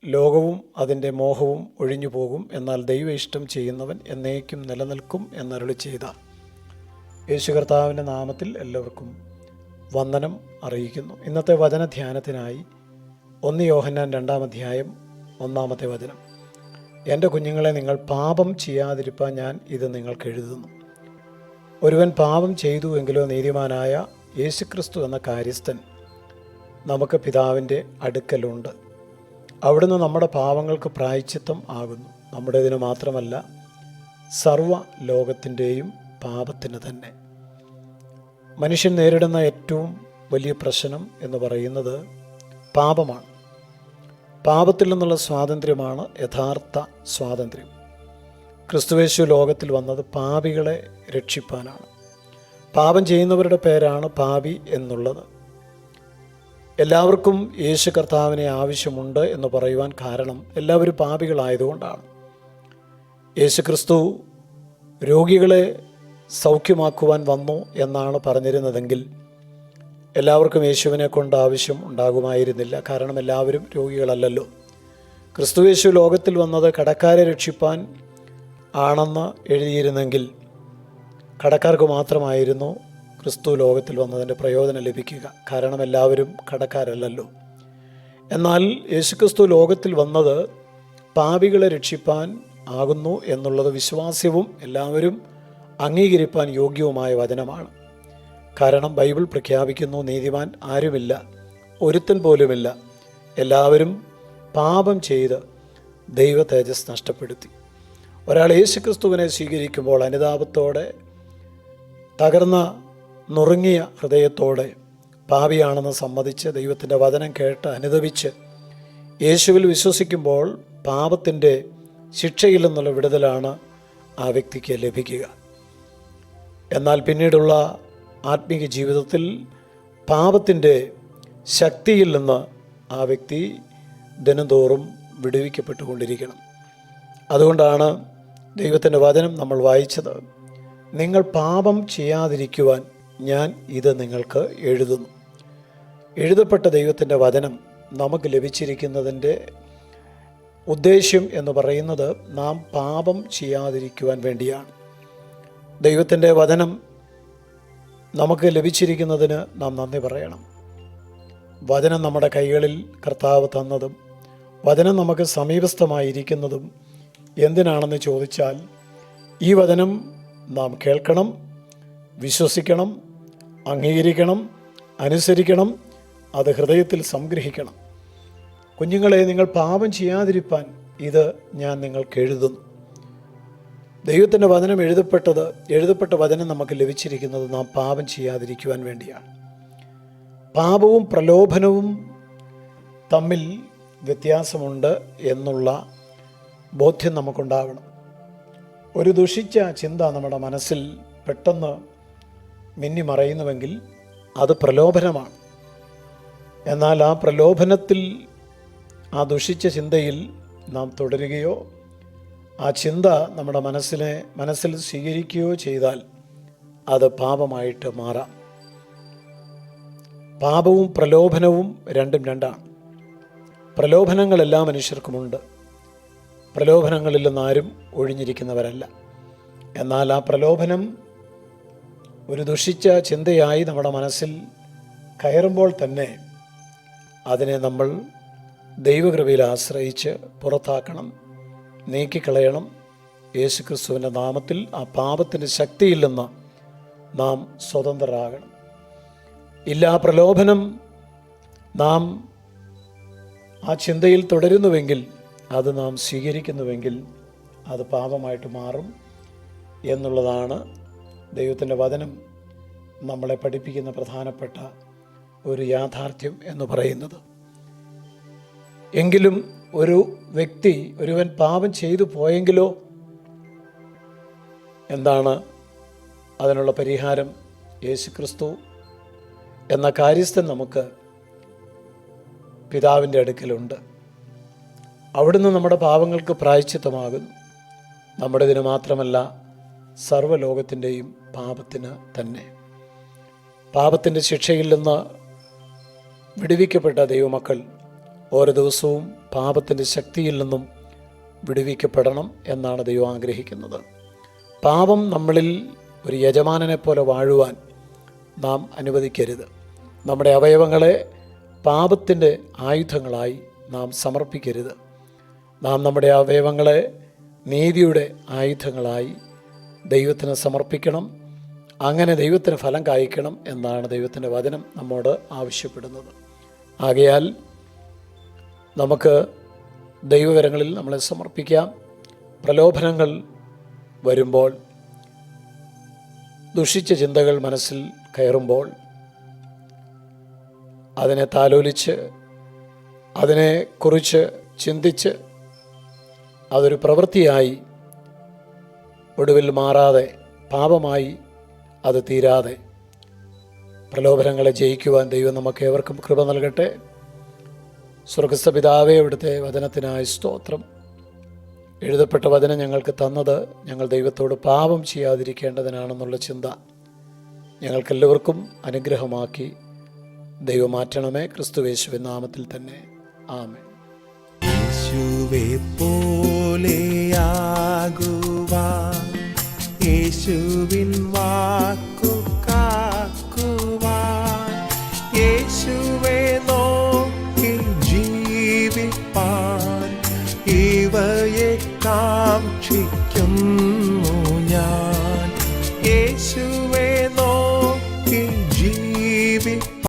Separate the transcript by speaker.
Speaker 1: ലോകവും അതിൻ്റെ മോഹവും ഒഴിഞ്ഞു പോകും, എന്നാൽ ദൈവ ഇഷ്ടം ചെയ്യുന്നവൻ എന്നേക്കും നിലനിൽക്കും എന്നരുളി ചെയ്ത യേശു കർത്താവിൻ്റെ നാമത്തിൽ എല്ലാവർക്കും വന്ദനം അറിയിക്കുന്നു. ഇന്നത്തെ വചനധ്യാനത്തിനായി 1 യോഹന്നാൻ 2-ാം അധ്യായം 1-ാമത്തെ വചനം. എൻ്റെ കുഞ്ഞുങ്ങളെ, നിങ്ങൾ പാപം ചെയ്യാതിരിപ്പാൻ ഞാൻ ഇത് നിങ്ങൾക്ക് എഴുതുന്നു. ഒരുവൻ പാപം ചെയ്തു എങ്കിലോ നീതിമാനായ യേശുക്രിസ്തു എന്ന കാര്യസ്ഥൻ നമുക്ക് പിതാവിൻ്റെ അടുക്കലുണ്ട്. അവിടുന്ന് നമ്മുടെ പാപങ്ങൾക്ക് പ്രായശ്ചിത്തം ആകുന്നു. നമ്മുടേതിന് മാത്രമല്ല, സർവ്വ ലോകത്തിൻ്റെയും പാപത്തിന് തന്നെ. മനുഷ്യൻ നേരിടുന്ന ഏറ്റവും വലിയ പ്രശ്നം എന്ന് പറയുന്നത് പാപമാണ്. പാപത്തിൽ നിന്നുള്ള സ്വാതന്ത്ര്യമാണ് യഥാർത്ഥ സ്വാതന്ത്ര്യം. ക്രിസ്തുയേശു ലോകത്തിൽ വന്നത് പാപികളെ രക്ഷിപ്പാനാണ്. പാപം ചെയ്യുന്നവരുടെ പേരാണ് പാപി എന്നുള്ളത്. എല്ലാവർക്കും യേശു കർത്താവിനെ ആവശ്യമുണ്ട് എന്ന് പറയുവാൻ കാരണം എല്ലാവരും പാപികളായതുകൊണ്ടാണ്. യേശു ക്രിസ്തു രോഗികളെ സൗഖ്യമാക്കുവാൻ വന്നു എന്നാണ് പറഞ്ഞിരുന്നതെങ്കിൽ എല്ലാവർക്കും യേശുവിനെ കൊണ്ട് ആവശ്യം ഉണ്ടാകുമായിരുന്നില്ല. കാരണം എല്ലാവരും രോഗികളല്ലല്ലോ. ക്രിസ്തുയേശു ലോകത്തിൽ വന്നത് കടക്കാരെ രക്ഷിപ്പാൻ ആണെന്ന് എഴുതിയിരുന്നെങ്കിൽ കടക്കാർക്ക് മാത്രമായിരുന്നു ക്രിസ്തു ലോകത്തിൽ വന്നതിൻ്റെ പ്രയോജനം ലഭിക്കുക. കാരണം എല്ലാവരും കടക്കാരല്ലല്ലോ. എന്നാൽ യേശുക്രിസ്തു ലോകത്തിൽ വന്നത് പാപികളെ രക്ഷിപ്പാൻ ആകുന്നു എന്നുള്ളത് വിശ്വാസ്യവും എല്ലാവരും അംഗീകരിപ്പാൻ യോഗ്യവുമായ വചനമാണ്. കാരണം ബൈബിൾ പ്രഖ്യാപിക്കുന്നു, നീതിമാൻ ആരുമില്ല, ഒരുത്തൻ പോലുമില്ല. എല്ലാവരും പാപം ചെയ്ത് ദൈവ തേജസ് നഷ്ടപ്പെടുത്തി. ഒരാൾ യേശുക്രിസ്തുവിനെ സ്വീകരിക്കുമ്പോൾ അനുതാപത്തോടെ, തകർന്ന നുറുങ്ങിയ ഹൃദയത്തോടെ, പാപിയാണെന്ന് സമ്മതിച്ച് ദൈവത്തിൻ്റെ വചനം കേട്ട് അനുദപിച്ച് യേശുവിൽ വിശ്വസിക്കുമ്പോൾ പാപത്തിൻ്റെ ശിക്ഷയിൽ നിന്നുള്ള വിടുതലാണ് ആ വ്യക്തിക്ക് ലഭിക്കുക. എന്നാൽ പിന്നീടുള്ള ആത്മീയ ജീവിതത്തിൽ പാപത്തിൻ്റെ ശക്തിയിൽ നിന്ന് ആ വ്യക്തി ദിനംതോറും വിടുവിക്കപ്പെട്ടുകൊണ്ടിരിക്കണം. അതുകൊണ്ടാണ് ദൈവത്തിൻ്റെ വചനം നമ്മൾ വായിച്ചത്, നിങ്ങൾ പാപം ചെയ്യാതിരിക്കുവാൻ ഞാൻ ഇത് നിങ്ങൾക്ക് എഴുതുന്നു. എഴുതപ്പെട്ട ദൈവത്തിൻ്റെ വചനം നമുക്ക് ലഭിച്ചിരിക്കുന്നതിൻ്റെ ഉദ്ദേശ്യം എന്ന് പറയുന്നത് നാം പാപം ചെയ്യാതിരിക്കുവാൻ വേണ്ടിയാണ്. ദൈവത്തിൻ്റെ വചനം നമുക്ക് ലഭിച്ചിരിക്കുന്നതിന് നാം നന്ദി പറയണം. വചനം നമ്മുടെ കൈകളിൽ കർത്താവ് തന്നതും വചനം നമുക്ക് സമീപസ്ഥമായിരിക്കുന്നതും എന്തിനാണെന്ന് ചോദിച്ചാൽ, ഈ വചനം നാം കേൾക്കണം, വിശ്വസിക്കണം, അംഗീകരിക്കണം, അനുസരിക്കണം, അത് ഹൃദയത്തിൽ സംഗ്രഹിക്കണം. കുഞ്ഞുങ്ങളെ, നിങ്ങൾ പാപം ചെയ്യാതിരിപ്പാൻ ഇത് ഞാൻ നിങ്ങൾക്ക് എഴുതുന്നു. ദൈവത്തിൻ്റെ വചനം എഴുതപ്പെട്ട വചനം നമുക്ക് ലഭിച്ചിരിക്കുന്നത് നാം പാപം ചെയ്യാതിരിക്കുവാൻ വേണ്ടിയാണ്. പാപവും പ്രലോഭനവും തമ്മിൽ വ്യത്യാസമുണ്ട് എന്നുള്ള ബോധ്യം നമുക്കുണ്ടാകണം. ഒരു ദുഷിച്ച ചിന്ത നമ്മുടെ മനസ്സിൽ പെട്ടെന്ന് മിന്നിമറയുന്നുവെങ്കിൽ അത് പ്രലോഭനമാണ്. എന്നാൽ ആ പ്രലോഭനത്തിൽ, ആ ദുഷിച്ച ചിന്തയിൽ നാം തുടരുകയോ ആ ചിന്ത നമ്മുടെ മനസ്സിൽ സ്വീകരിക്കുകയോ ചെയ്താൽ അത് പാപമായിട്ട് മാറാം. പാപവും പ്രലോഭനവും രണ്ടും രണ്ടാണ്. പ്രലോഭനങ്ങൾ എല്ലാ മനുഷ്യർക്കുമുണ്ട്. പ്രലോഭനങ്ങളിൽ നിന്നാരും ഒഴിഞ്ഞിരിക്കുന്നവരല്ല. എന്നാൽ ആ പ്രലോഭനം ഒരു ദുഷിച്ച ചിന്തയായി നമ്മുടെ മനസ്സിൽ കയറുമ്പോൾ തന്നെ അതിനെ നമ്മൾ ദൈവകൃപയിൽ ആശ്രയിച്ച് പുറത്താക്കണം, നീക്കിക്കളയണം. യേശുക്രിസ്തുവിൻ്റെ നാമത്തിൽ ആ പാപത്തിൻ്റെ ശക്തിയിൽ നിന്ന് നാം സ്വതന്ത്രരാകണം. ഇല്ല, ആ പ്രലോഭനം നാം ആ ചിന്തയിൽ തുടരുന്നുവെങ്കിൽ, അത് നാം സ്വീകരിക്കുന്നുവെങ്കിൽ അത് പാപമായിട്ട് മാറും എന്നുള്ളതാണ് ദൈവത്തിൻ്റെ വചനം നമ്മളെ പഠിപ്പിക്കുന്ന പ്രധാനപ്പെട്ട ഒരു യാഥാർത്ഥ്യം എന്ന് പറയുന്നത്. എങ്കിലും ഒരുവൻ പാപം ചെയ്തു പോയെങ്കിലോ എന്താണ് അതിനുള്ള പരിഹാരം? യേശുക്രിസ്തു എന്ന കാര്യസ്ഥൻ നമുക്ക് പിതാവിൻ്റെ അടുക്കലുണ്ട്. അവിടുന്ന് നമ്മുടെ പാപങ്ങൾക്ക് പ്രായശ്ചിത്തമാകുന്നു. നമ്മുടേതിന് മാത്രമല്ല, സർവ്വലോകത്തിൻ്റെയും പാപത്തിന് തന്നെ. പാപത്തിൻ്റെ ശിക്ഷയിൽ നിന്ന് വിടുവിക്കപ്പെട്ട ദൈവമക്കൾ ഓരോ ദിവസവും പാപത്തിൻ്റെ ശക്തിയിൽ നിന്നും വിടുവിക്കപ്പെടണം എന്നാണ് ദൈവം ആഗ്രഹിക്കുന്നത്. പാപം നമ്മളിൽ ഒരു യജമാനനെ പോലെ വാഴുവാൻ നാം അനുവദിക്കരുത്. നമ്മുടെ അവയവങ്ങളെ പാപത്തിൻ്റെ ആയുധങ്ങളായി നാം സമർപ്പിക്കരുത്. നാം നമ്മുടെ അവയവങ്ങളെ നീതിയുടെ ആയുധങ്ങളായി ദൈവത്തിന് സമർപ്പിക്കണം. അങ്ങനെ ദൈവത്തിന് ഫലം കായ്ക്കണം എന്നാണ് ദൈവത്തിൻ്റെ വചനം നമ്മോട് ആവശ്യപ്പെടുന്നത്. ആകയാൽ നമുക്ക് ദൈവകരങ്ങളിൽ നമ്മളെ സമർപ്പിക്കാം. പ്രലോഭനങ്ങൾ വരുമ്പോൾ, ദുഷിച്ച ചിന്തകൾ മനസ്സിൽ കയറുമ്പോൾ അതിനെ താലോലിച്ച്, അതിനെക്കുറിച്ച് ചിന്തിച്ച്, അതൊരു പ്രവൃത്തിയായി ഒടുവിൽ മാറാതെ, പാപമായി അത് തീരാതെ പ്രലോഭനങ്ങളെ ജയിക്കുവാൻ ദൈവം നമുക്ക് ഏവർക്കും കൃപ നൽകട്ടെ. സ്വർഗ്ഗസ്ഥ പിതാവേ, അവിടുത്തെ വചനത്തിനായി സ്തോത്രം. എഴുതപ്പെട്ട വചനം ഞങ്ങൾക്ക് തന്നത് ഞങ്ങൾ ദൈവത്തോട് പാപം ചെയ്യാതിരിക്കേണ്ടതിനാണെന്നുള്ള ചിന്ത ഞങ്ങൾക്കെല്ലാവർക്കും അനുഗ്രഹമാക്കി ദൈവം മാറ്റണമേ. ക്രിസ്തുയേശുവിൻ നാമത്തിൽ തന്നെ ആമേൻ.
Speaker 2: യേശുവേ പോലെയാകുവാൻ, യേശുവിൻ വാക്കു കാക്കുവാൻ, യേശുവേ നോക്കി ജീവിപ്പാൻ ഇവയെ കാക്ഷിക്കുന്നു ഞാൻ.